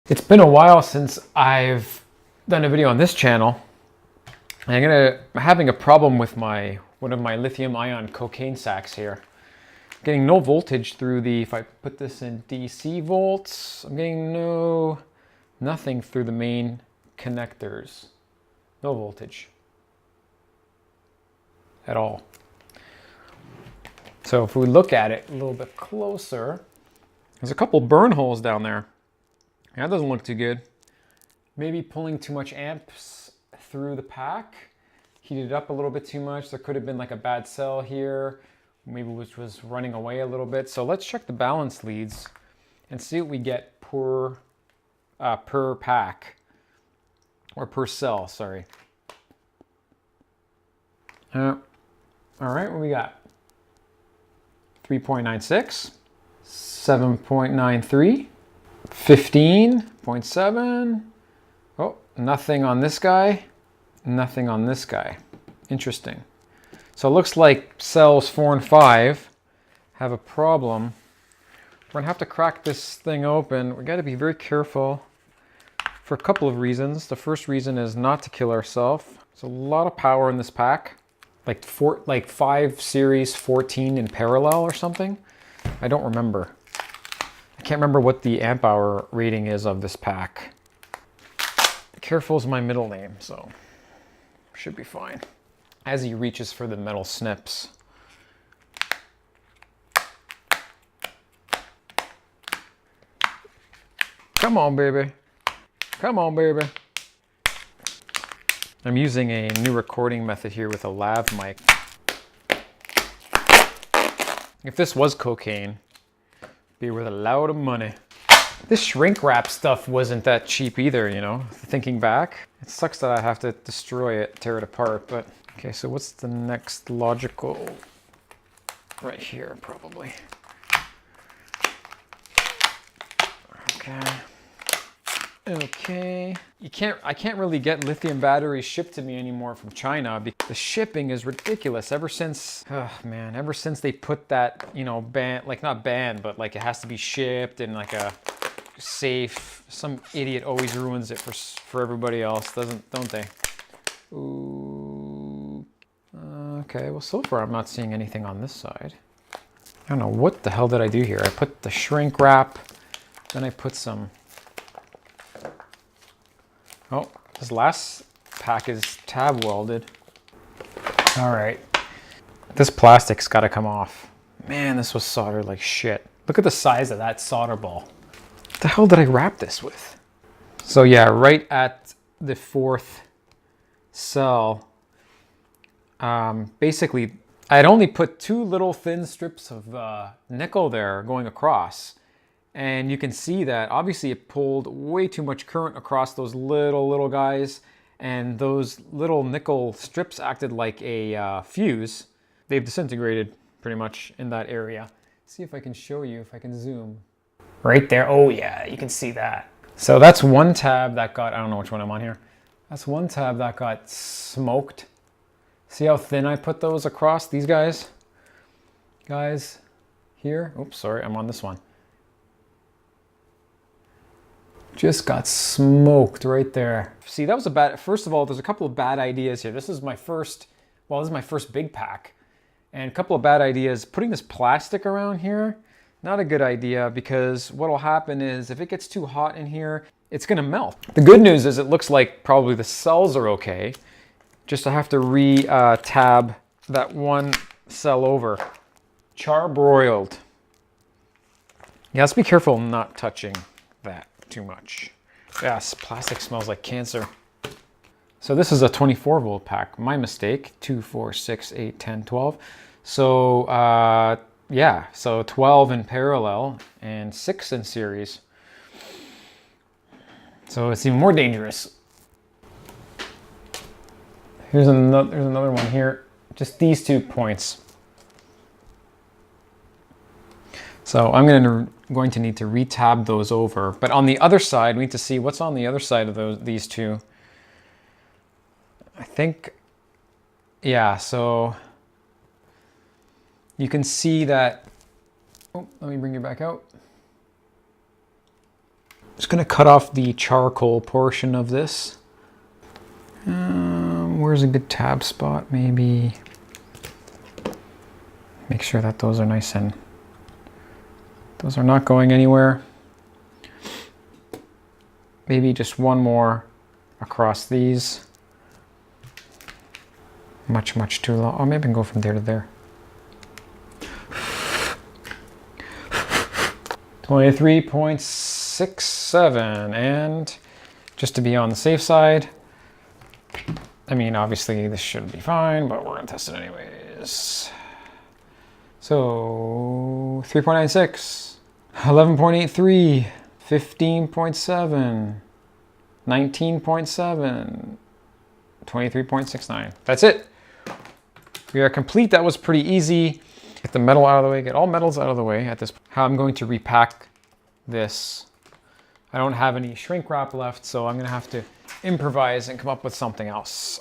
It's been a while since I've done a video on this channel. I'm having a problem with one of my lithium ion cocaine sacks here. Getting no voltage through if I put this in DC volts, I'm getting nothing through the main connectors. No voltage at all. So if we look at it a little bit closer, there's a couple burn holes down there. That doesn't look too good. Maybe pulling too much amps through the pack. Heated it up a little bit too much. There could have been like a bad cell here, maybe which was running away a little bit. So let's check the balance leads and see what we get per pack, or per cell, sorry. All right, what we got? 3.96, 7.93. 15.7. Oh, nothing on this guy, nothing on this guy. Interesting. So it looks like cells 4 and 5 have a problem. We're gonna have to crack this thing open. We gotta be very careful for a couple of reasons. The first reason is not to kill ourselves. There's a lot of power in this pack, like 5 series 14 in parallel or something. I don't remember. I can't remember what the amp hour rating is of this pack. Careful is my middle name, so should be fine. As he reaches for the metal snips. Come on, baby. Come on, baby. I'm using a new recording method here with a lav mic. If this was cocaine, be worth a lot of money. This shrink wrap stuff wasn't that cheap either, you know, thinking back. It sucks that I have to destroy it, tear it apart, but okay, so what's the next logical? Right here, probably. Okay. Okay. I can't really get lithium batteries shipped to me anymore from China because the shipping is ridiculous. Ever since they put that, you know, not banned, but like it has to be shipped in like a safe. Some idiot always ruins it for everybody else, don't they? Ooh. Okay, well so far I'm not seeing anything on this side. I don't know, what the hell did I do here? I put the shrink wrap, then I put some... Oh, this last pack is tab welded. All right, this plastic's gotta come off. Man, this was soldered like shit. Look at the size of that solder ball. What the hell did I wrap this with? So yeah, right at the 4th cell, basically, I had only put 2 little thin strips of nickel there going across. And you can see that obviously it pulled way too much current across those little guys, and those little nickel strips acted like a fuse. They've disintegrated pretty much in that area. See if I can show you, if I can zoom. Right there, oh yeah, you can see that. So that's one tab that got, I don't know which one I'm on here. That's one tab that got smoked. See how thin I put those across, these guys? Guys, here, oops, sorry, I'm on this one. Just got smoked right there. See, that was a bad, first of all, there's a couple of bad ideas here. This is my first big pack. And a couple of bad ideas. Putting this plastic around here, not a good idea, because what'll happen is if it gets too hot in here, it's gonna melt. The good news is it looks like probably the cells are okay. Just I have to tab that one cell over. Charbroiled. Yeah, let's be careful not touching that too much. Yes, plastic smells like cancer. So this is a 24 volt pack. My mistake. 2, 4, 6, 8, 10, 12. So yeah, so 12 in parallel and 6 in series. So it's even more dangerous. There's another one here. Just these 2 points. So I'm going to need to retab those over. But on the other side, we need to see what's on the other side of these 2. I think, yeah, so you can see that, oh, let me bring you back out. Just going to cut off the charcoal portion of this. Where's a good tab spot? Maybe make sure that those are nice and those are not going anywhere. Maybe just one more across these. Much too long. Oh, maybe I can go from there to there. 23.67, and just to be on the safe side, I mean, obviously this should be fine, but we're gonna test it anyways. So 3.96, 11.83, 15.7, 19.7, 23.69. That's it. We are complete. That was pretty easy. Get the metal out of the way, get all metals out of the way at this point. How I'm going to repack this. I don't have any shrink wrap left, so I'm gonna have to improvise and come up with something else.